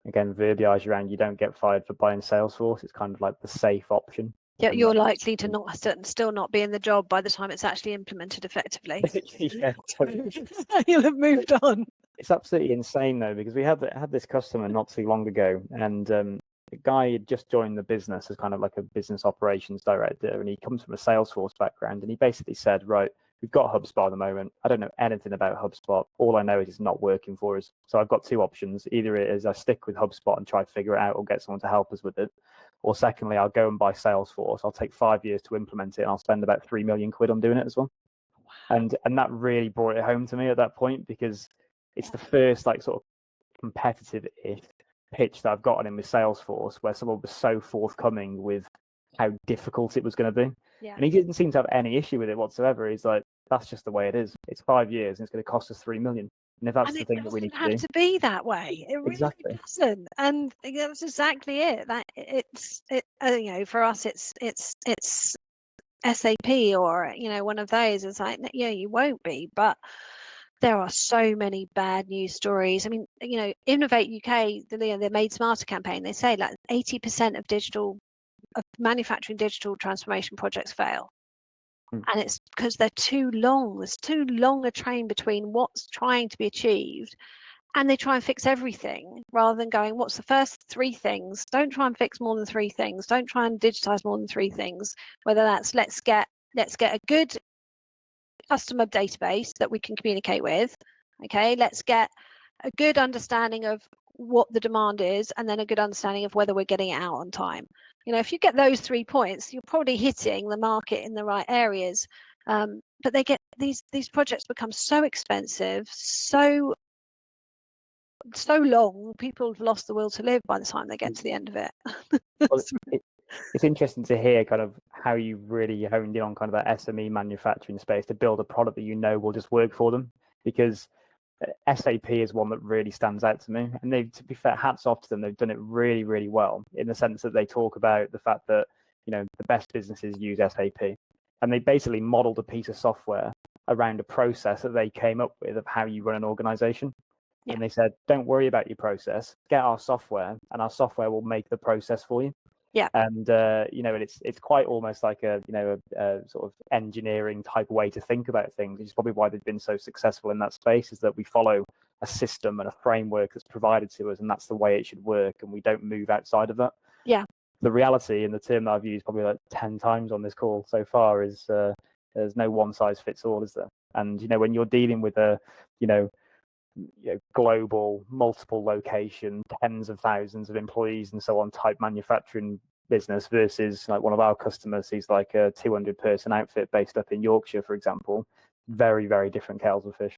again, verbiage around you don't get fired for buying Salesforce. It's kind of like the safe option. Yeah, you're likely to still not be in the job by the time it's actually implemented effectively. Yeah, totally. You'll have moved on. It's absolutely insane though, because we had this customer not too long ago, and the guy had just joined the business as kind of like a business operations director, and he comes from a Salesforce background, and he basically said, right, we've got HubSpot at the moment. I don't know anything about HubSpot. All I know is it's not working for us. So I've got two options. Either it is I stick with HubSpot and try to figure it out or get someone to help us with it. Or secondly, I'll go and buy Salesforce. I'll take 5 years to implement it, and I'll spend about 3 million quid on doing it as well. Wow. And that really brought it home to me at that point, because it's the first sort of competitive-ish pitch that I've gotten in with Salesforce, where someone was so forthcoming with how difficult it was going to be. Yeah. And he didn't seem to have any issue with it whatsoever. He's like, that's just the way it is. It's 5 years and it's going to cost us 3 million. And if that's the thing that we need to do, it doesn't have to be that way. It really doesn't. And that's exactly it. That for us, it's SAP or one of those. It's like, yeah, you won't be, but there are so many bad news stories. I mean, Innovate UK, the Made Smarter campaign, they say like 80% of manufacturing digital transformation projects fail. And it's because they're too long. There's too long a train between what's trying to be achieved, and they try and fix everything rather than going, what's the first 3 things? Don't try and fix more than 3 things. Don't try and digitize more than 3 things. Whether that's let's get a good customer database that we can communicate with. Okay, let's get a good understanding of what the demand is, and then a good understanding of whether we're getting it out on time. If you get those 3 points, you're probably hitting the market in the right areas. But they get these projects become so expensive, so long. People have lost the will to live by the time they get to the end of it. Well, it's interesting to hear kind of how you really honed in on kind of that SME manufacturing space to build a product that will just work for them, because SAP is one that really stands out to me, and to be fair, hats off to them. They've done it really, really well, in the sense that they talk about the fact that the best businesses use SAP, and they basically modeled a piece of software around a process that they came up with of how you run an organization. Yeah. And they said, don't worry about your process, get our software, and our software will make the process for you. Yeah. And it's quite almost like a sort of engineering type way to think about things, which is probably why they've been so successful in that space, is that we follow a system and a framework that's provided to us, and that's the way it should work, and we don't move outside of that. Yeah. The reality, and the term that I've used probably like 10 times on this call so far, is there's no one size fits all, is there? And when you're dealing with a global, multiple location, tens of thousands of employees and so on type manufacturing business versus like one of our customers, he's like a 200-person outfit based up in Yorkshire, for example, very, very different kettles of fish.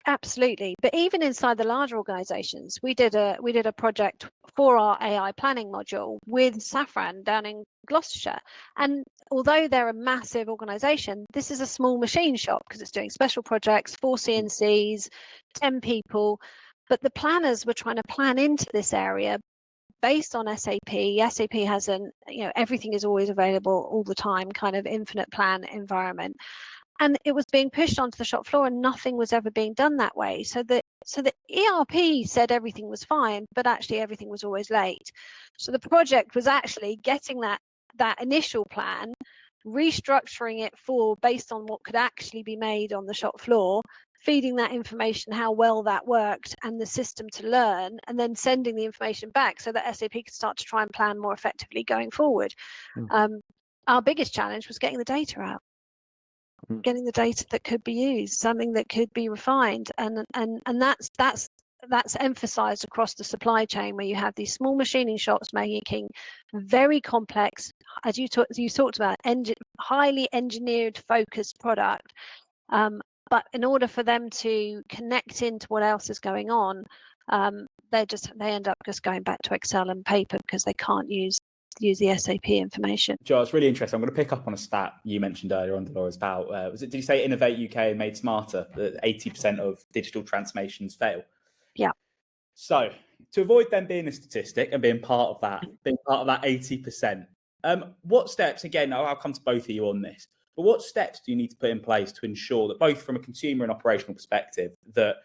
Absolutely. But even inside the larger organizations, we did a project for our AI planning module with Safran down in Gloucestershire. And although they're a massive organization, this is a small machine shop because it's doing special projects, 4 CNCs, 10 people. But the planners were trying to plan into this area based on SAP. SAP has everything is always available all the time, kind of infinite plan environment. And it was being pushed onto the shop floor, and nothing was ever being done that way. So the ERP said everything was fine, but actually everything was always late. So the project was actually getting that initial plan, restructuring it based on what could actually be made on the shop floor, feeding that information, how well that worked, and the system to learn, and then sending the information back so that SAP could start to try and plan more effectively going forward. Our biggest challenge was getting the data out. Getting the data that could be used, something that could be refined, and that's emphasized across the supply chain, where you have these small machining shops making very complex, as you talked about, highly engineered focused product, but in order for them to connect into what else is going on, they end up just going back to Excel and paper because they can't use the SAP information. Joe, it's really interesting. I'm going to pick up on a stat you mentioned earlier on, Dolores, about, did you say Innovate UK Made Smarter, that 80% of digital transformations fail? Yeah. So to avoid them being a statistic and being part of that 80%, what steps, again, I'll come to both of you on this, but what steps do you need to put in place to ensure that, both from a consumer and operational perspective, that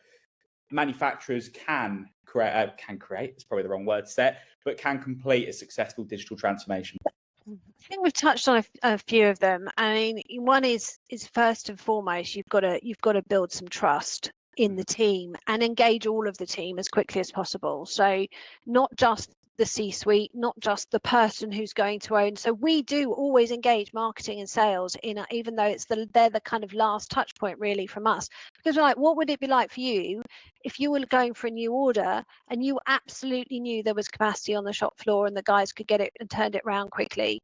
manufacturers can create, it's probably the wrong word to say, but can complete a successful digital transformation? I think we've touched on a few of them. I mean, one is first and foremost, you've got to build some trust in the team and engage all of the team as quickly as possible. So not just the C-suite, not just the person who's going to own. So we do always engage marketing and sales even though they're the kind of last touch point really from us, because we're like, what would it be like for you if you were going for a new order and you absolutely knew there was capacity on the shop floor and the guys could get it and turned it around quickly?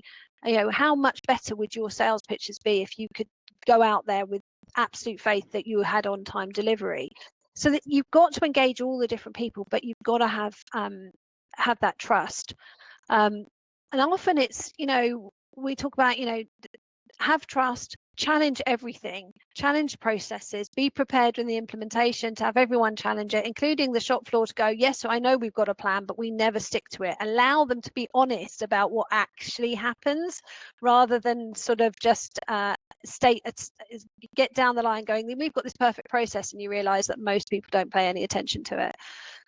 How much better would your sales pitches be if you could go out there with absolute faith that you had on time delivery? So that you've got to engage all the different people, but you've got to have that trust. And often it's, we talk about, have trust, challenge everything, challenge processes, be prepared in the implementation to have everyone challenge it, including the shop floor, to go, yes, I know we've got a plan, but we never stick to it. Allow them to be honest about what actually happens, rather than sort of just get down the line going, we've got this perfect process, and you realize that most people don't pay any attention to it.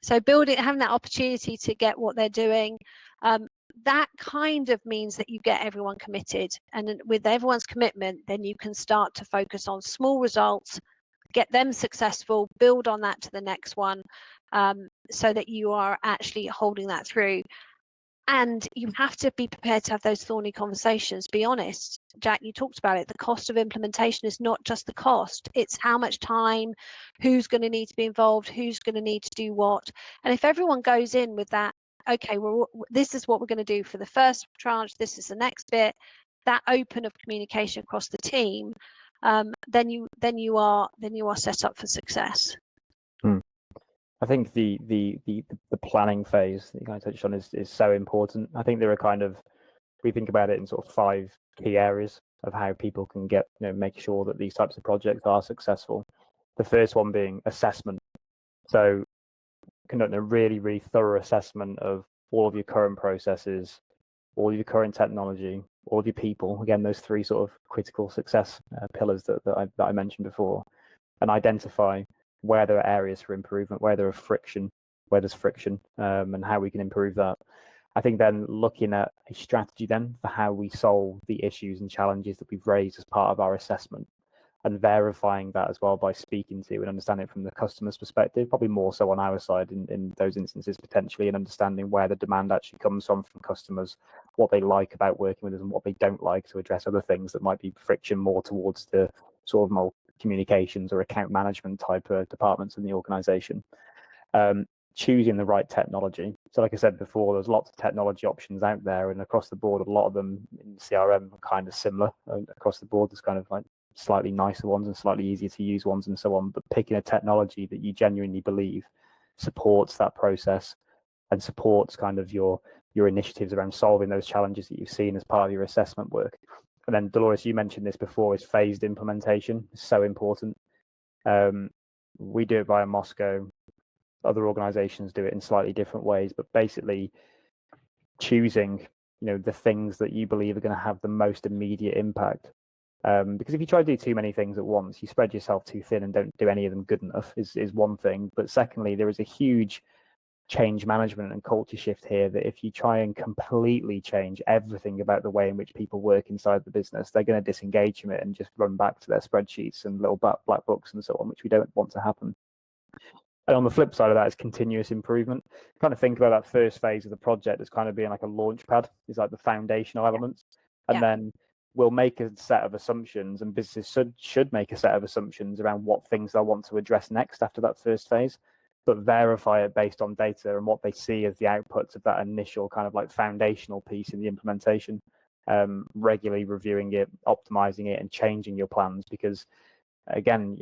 So having that opportunity to get what they're doing, that kind of means that you get everyone committed, and with everyone's commitment, then you can start to focus on small results, get them successful, build on that to the next one, so that you are actually holding that through. And you have to be prepared to have those thorny conversations. Be honest, Jack, you talked about it. The cost of implementation is not just the cost, it's how much time, who's going to need to be involved, who's going to need to do what. And if everyone goes in with that, okay, well, this is what we're going to do for the first tranche, this is the next bit, that open of communication across the team, then you are set up for success. I think the planning phase that you guys touched on is so important. I think there are we think about it in sort of 5 key areas of how people can make sure that these types of projects are successful. The first one being assessment. So conducting a really, really thorough assessment of all of your current processes, all of your current technology, all of your people. Again, those 3 sort of critical success pillars that I mentioned before, and identify where there are areas for improvement, where there's friction, and how we can improve that. I think then looking at a strategy then for how we solve the issues and challenges that we've raised as part of our assessment, and verifying that as well by speaking to and understanding it from the customer's perspective, probably more so on our side in those instances potentially, and understanding where the demand actually comes from customers, what they like about working with us and what they don't like, to address other things that might be friction more towards the sort of more communications or account management type departments in the organization. Choosing the right technology. So like I said before, there's lots of technology options out there, and across the board, a lot of them in CRM are kind of similar. Across the board, there's kind of like slightly nicer ones and slightly easier to use ones and so on, but picking a technology that you genuinely believe supports that process and supports kind of your initiatives around solving those challenges that you've seen as part of your assessment work. And then Dolores, you mentioned this before, is phased implementation. It's so important. We do it via Moscow. Other organizations do it in slightly different ways, but basically choosing, the things that you believe are going to have the most immediate impact. Because if you try to do too many things at once, you spread yourself too thin and don't do any of them good enough is one thing. But secondly, there is a huge change management and culture shift here, that if you try and completely change everything about the way in which people work inside the business, they're going to disengage from it and just run back to their spreadsheets and little black books and so on, which we don't want to happen. And on the flip side of that is continuous improvement. Kind of think about that first phase of the project as kind of being like a launch pad, is like the foundational elements. And then we'll make a set of assumptions, and businesses should make a set of assumptions around what things they'll want to address next after that first phase, but verify it based on data and what they see as the outputs of that initial kind of like foundational piece in the implementation. Regularly reviewing it, optimizing it, and changing your plans, because again,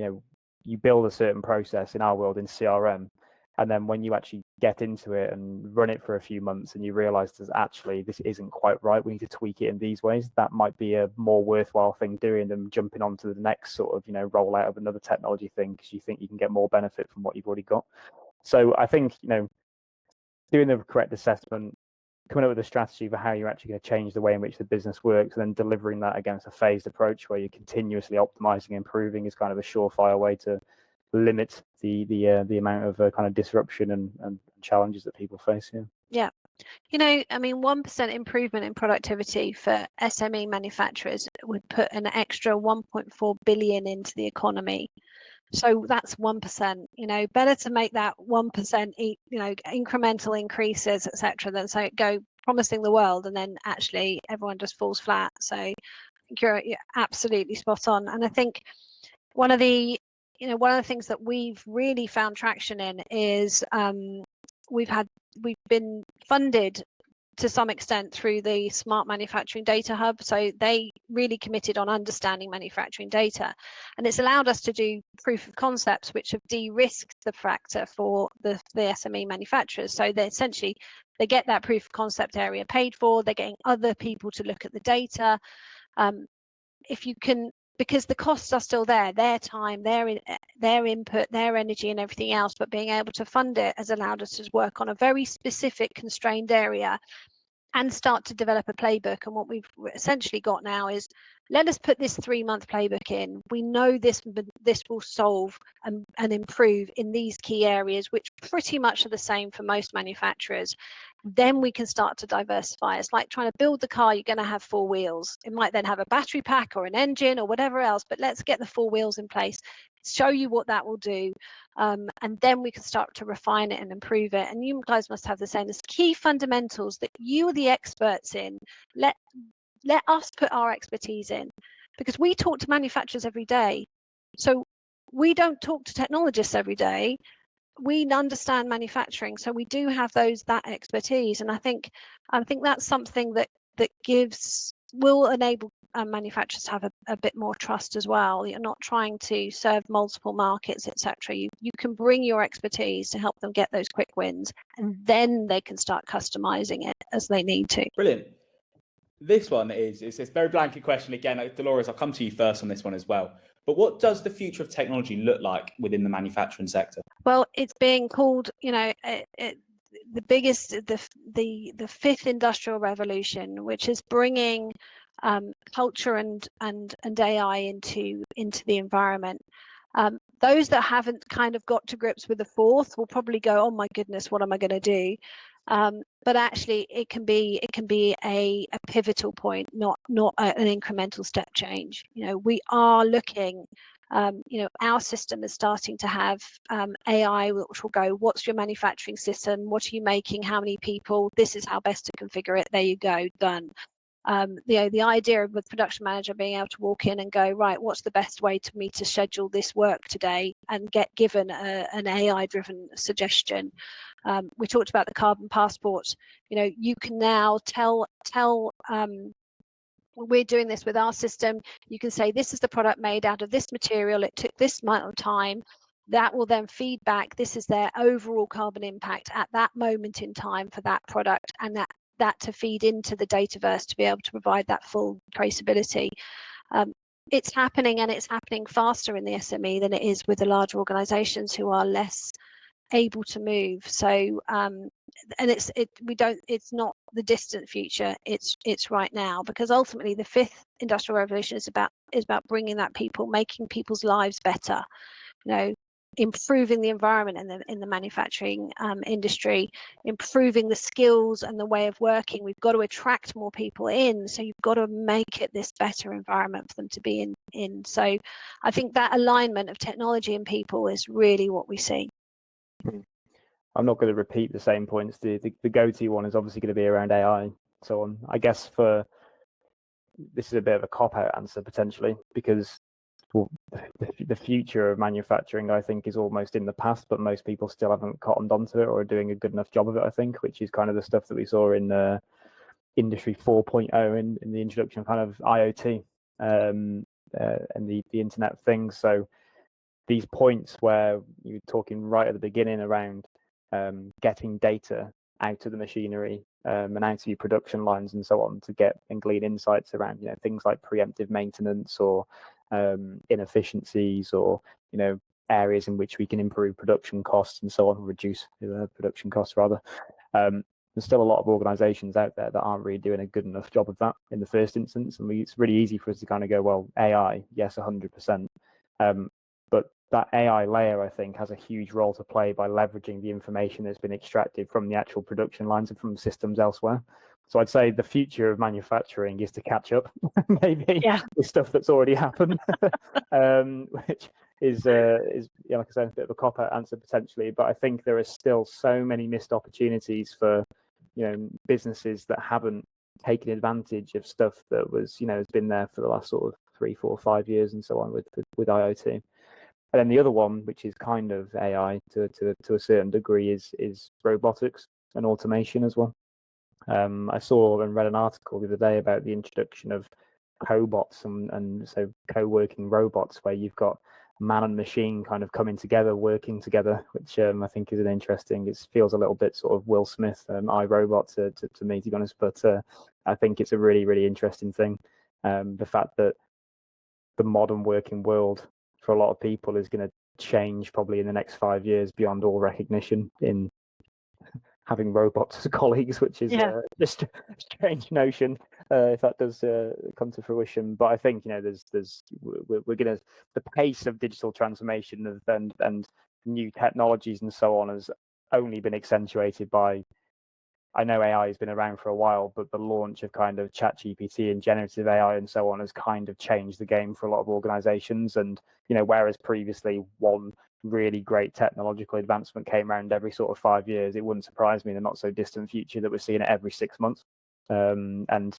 you build a certain process in our world in CRM, and then when you actually get into it and run it for a few months and you realize that actually this isn't quite right, we need to tweak it in these ways, that might be a more worthwhile thing doing than jumping onto the next sort of rollout of another technology thing, because you think you can get more benefit from what you've already got. So I think doing the correct assessment, coming up with a strategy for how you're actually going to change the way in which the business works, and then delivering that against a phased approach where you're continuously optimizing and improving is kind of a surefire way to limit the amount of kind of disruption and challenges that people face. Yeah. 1% improvement in productivity for SME manufacturers would put an extra 1.4 billion into the economy. So that's 1%. Better to make that 1%, incremental increases, etc., than so go promising the world and then actually everyone just falls flat. So I think you're absolutely spot on. And I think one of the things that we've really found traction in is we've been funded to some extent through the Smart Manufacturing Data Hub. So they really committed on understanding manufacturing data, and it's allowed us to do proof of concepts which have de-risked the factor for the SME manufacturers. So they get that proof of concept area paid for, they're getting other people to look at the data. Because the costs are still there, their time, their input, their energy and everything else, but being able to fund it has allowed us to work on a very specific constrained area and start to develop a playbook. And what we've essentially got now is, let us put this 3-month playbook in. We know this will solve and improve in these key areas, which pretty much are the same for most manufacturers. Then we can start to diversify. It's like trying to build the car. You're going to have 4 wheels. It might then have a battery pack or an engine or whatever else, but let's get the 4 wheels in place, show you what that will do, and then we can start to refine it and improve it. And you guys must have the same. There's key fundamentals that you are the experts in. Let us put our expertise in, because we talk to manufacturers every day. So we don't talk to technologists every day. We understand manufacturing, so we do have that expertise. And I think that's something that will enable manufacturers to have a bit more trust as well. You're not trying to serve multiple markets, etc. You can bring your expertise to help them get those quick wins, and then they can start customizing it as they need to. Brilliant. This one is this very blanket question again. Dolores, I'll come to you first on this one as well. But what does the future of technology look like within the manufacturing sector? Well, it's being called, the biggest, the fifth industrial revolution, which is bringing culture and AI into the environment. Those that haven't kind of got to grips with the fourth will probably go, oh my goodness, what am I going to do? But actually, it can be a pivotal point, not an incremental step change. We are looking. Our system is starting to have AI, which will go, what's your manufacturing system? What are you making? How many people? This is how best to configure it. There you go, done. The idea of the production manager being able to walk in and go, right, what's the best way to me to schedule this work today, and get given an AI-driven suggestion. We talked about the carbon passport. You can now tell. We're doing this with our system. You can say, this is the product made out of this material. It took this amount of time. That will then feed back. This is their overall carbon impact at that moment in time for that product, and that to feed into the Dataverse to be able to provide that full traceability. It's happening, and it's happening faster in the SME than it is with the larger organizations who are less able to move. So and it's not the distant future, it's right now, because ultimately the fifth industrial revolution is about bringing that making people's lives better, improving the environment in the manufacturing industry, improving the skills and the way of working. We've got to attract more people in, so you've got to make it this better environment for them to be in. So I think that alignment of technology and people is really what we see. I'm not going to repeat the same points. The go-to one is obviously going to be around AI. So on, I guess this is a bit of a cop-out answer potentially, because the future of manufacturing, I think, is almost in the past, but most people still haven't cottoned onto it or are doing a good enough job of it, I think, which is kind of the stuff that we saw in Industry 4.0 in the introduction of kind of IoT and the Internet of Things. So these points where you're talking right at the beginning around getting data out of the machinery and out of your production lines and so on to get and glean insights around things like preemptive maintenance or inefficiencies or areas in which we can improve production costs and so on, reduce production costs rather. There's still a lot of organizations out there that aren't really doing a good enough job of that in the first instance, and it's really easy for us to kind of go, well, AI, yes, 100%, but that AI layer, I think, has a huge role to play by leveraging the information that's been extracted from the actual production lines and from systems elsewhere. So I'd say the future of manufacturing is to catch up, maybe, with stuff that's already happened, which is like I said, a bit of a cop-out answer potentially. But I think there are still so many missed opportunities for businesses that haven't taken advantage of stuff that was has been there for the last sort of 3, 4, 5 years and so on with IoT. And then the other one, which is kind of AI to a certain degree, is robotics and automation as well. I saw and read an article the other day about the introduction of cobots and so co-working robots, where you've got man and machine kind of coming together, working together, which I think is an interesting. It feels a little bit sort of Will Smith, iRobot to me, to be honest. But I think it's a really, really interesting thing. The fact that the modern working world for a lot of people is going to change probably in the next 5 years beyond all recognition in having robots as colleagues, which is just a strange notion if that does come to fruition. But I think we're gonna, the pace of digital transformation and new technologies and so on has only been accentuated by, I know AI has been around for a while, but the launch of kind of ChatGPT and generative AI and so on has kind of changed the game for a lot of organizations. And, whereas previously one really great technological advancement came around every sort of 5 years, it wouldn't surprise me in the not so distant future that we're seeing it every 6 months. And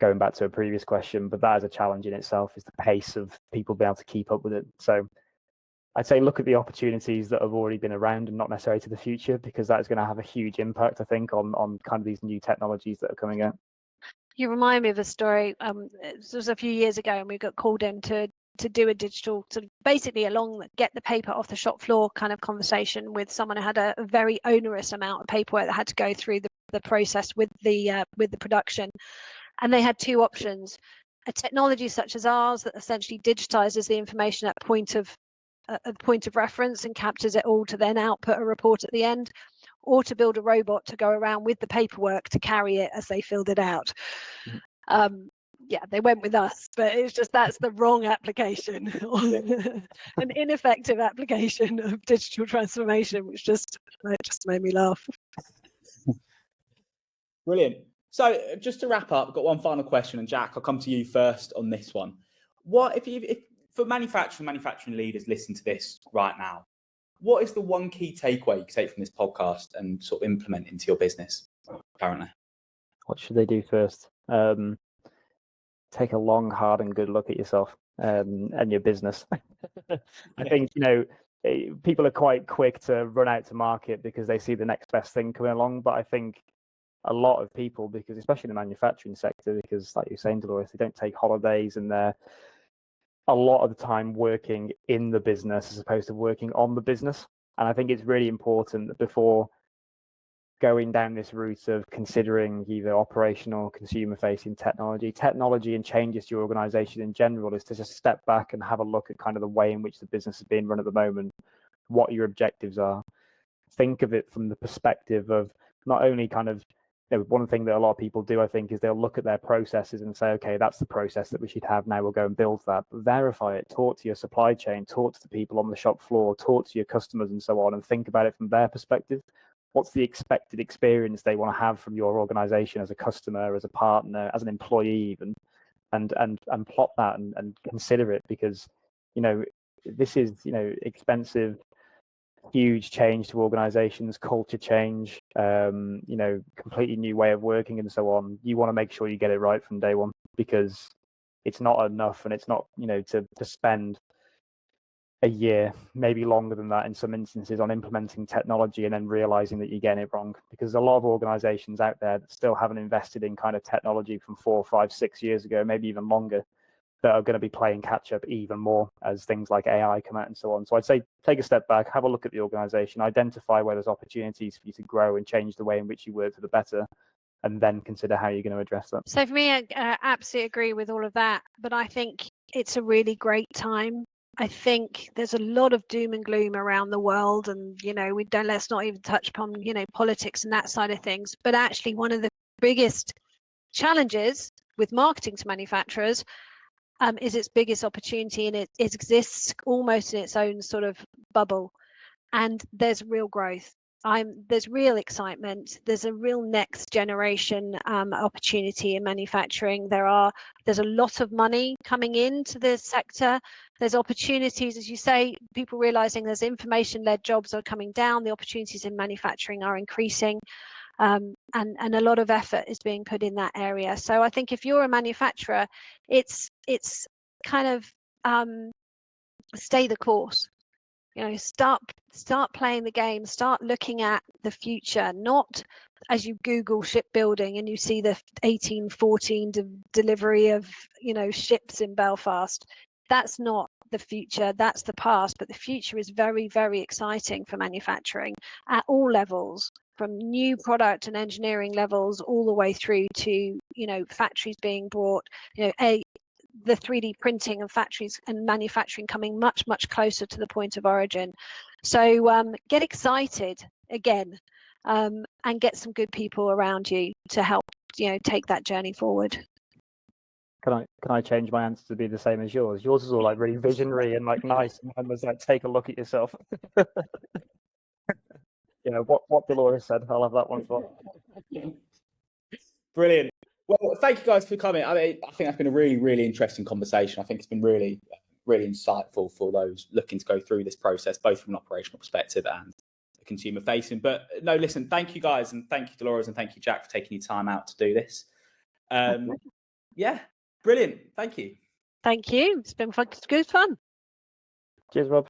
going back to a previous question, but that is a challenge in itself, is the pace of people being able to keep up with it. So I'd say look at the opportunities that have already been around and not necessarily to the future, because that is going to have a huge impact, I think, on kind of these new technologies that are coming out. You remind me of a story. This was a few years ago, and we got called in to do a digital, sort of basically get the paper off the shop floor kind of conversation with someone who had a very onerous amount of paperwork that had to go through the process with the production. And they had two options: a technology such as ours that essentially digitizes the information at point of reference and captures it all to then output a report at the end, or to build a robot to go around with the paperwork to carry it as they filled it out. They went with us, but it's just, that's the wrong application, an ineffective application of digital transformation, which just made me laugh. Brilliant. So just to wrap up, I've got one final question, and Jack, I'll come to you first on this one. What if for manufacturing leaders listen to this right now, what is the one key takeaway you can take from this podcast and sort of implement into your business currently? What should they do first? Take a long, hard and good look at yourself and your business. I think, people are quite quick to run out to market because they see the next best thing coming along. But I think a lot of people, because especially in the manufacturing sector, because like you're saying, Dolores, they don't take holidays, and they're a lot of the time working in the business as opposed to working on the business. And I think it's really important that before going down this route of considering either operational, consumer-facing technology and changes to your organization in general, is to just step back and have a look at kind of the way in which the business is being run at the moment, what your objectives are. Think of it from the perspective of not only kind of, one thing that a lot of people do, I think, is they'll look at their processes and say, okay, that's the process that we should have now, we'll go and build that. But verify it, talk to your supply chain, talk to the people on the shop floor, talk to your customers and so on, and think about it from their perspective. What's the expected experience they want to have from your organization as a customer, as a partner, as an employee even, and plot that and consider it, because, this is, expensive, huge change to organizations, culture change, completely new way of working and so on. You want to make sure you get it right from day one, because it's not enough, and it's not, to spend a year, maybe longer than that in some instances, on implementing technology and then realizing that you're getting it wrong. Because a lot of organizations out there that still haven't invested in kind of technology from 4, 5, 6 years ago, maybe even longer, that are going to be playing catch up even more as things like AI come out and so on. So I'd say take a step back, have a look at the organization, identify where there's opportunities for you to grow and change the way in which you work for the better, and then consider how you're going to address that. So for me, I absolutely agree with all of that, but I think it's a really great time. I think there's a lot of doom and gloom around the world, and let's not even touch upon politics and that side of things. But actually, one of the biggest challenges with marketing to manufacturers is its biggest opportunity, and it exists almost in its own sort of bubble. And there's real growth. There's real excitement. There's a real next generation opportunity in manufacturing. There's a lot of money coming into the sector. There's opportunities, as you say, people realizing there's information-led jobs are coming down. The opportunities in manufacturing are increasing, and a lot of effort is being put in that area. So I think if you're a manufacturer, it's kind of stay the course. Start playing the game, start looking at the future, not as you Google shipbuilding and you see the 1814 delivery of ships in Belfast. That's not the future, that's the past. But the future is very, very exciting for manufacturing at all levels, from new product and engineering levels all the way through to factories being brought, the 3D printing and factories and manufacturing coming much, much closer to the point of origin. So get excited again. and get some good people around you to help, take that journey forward. Can I change my answer to be the same as yours? Yours is all like really visionary and like nice, and mine was like, take a look at yourself. What Dolores said, I'll have that one for. Brilliant. Well, thank you guys for coming. I think that's been a really, really interesting conversation. I think it's been really, really insightful for those looking to go through this process, both from an operational perspective and a consumer facing. But no, listen, thank you guys, and thank you, Dolores, and thank you, Jack, for taking your time out to do this. Yeah, brilliant. Thank you. Thank you. It's been fun. It's good fun. Cheers, Rob.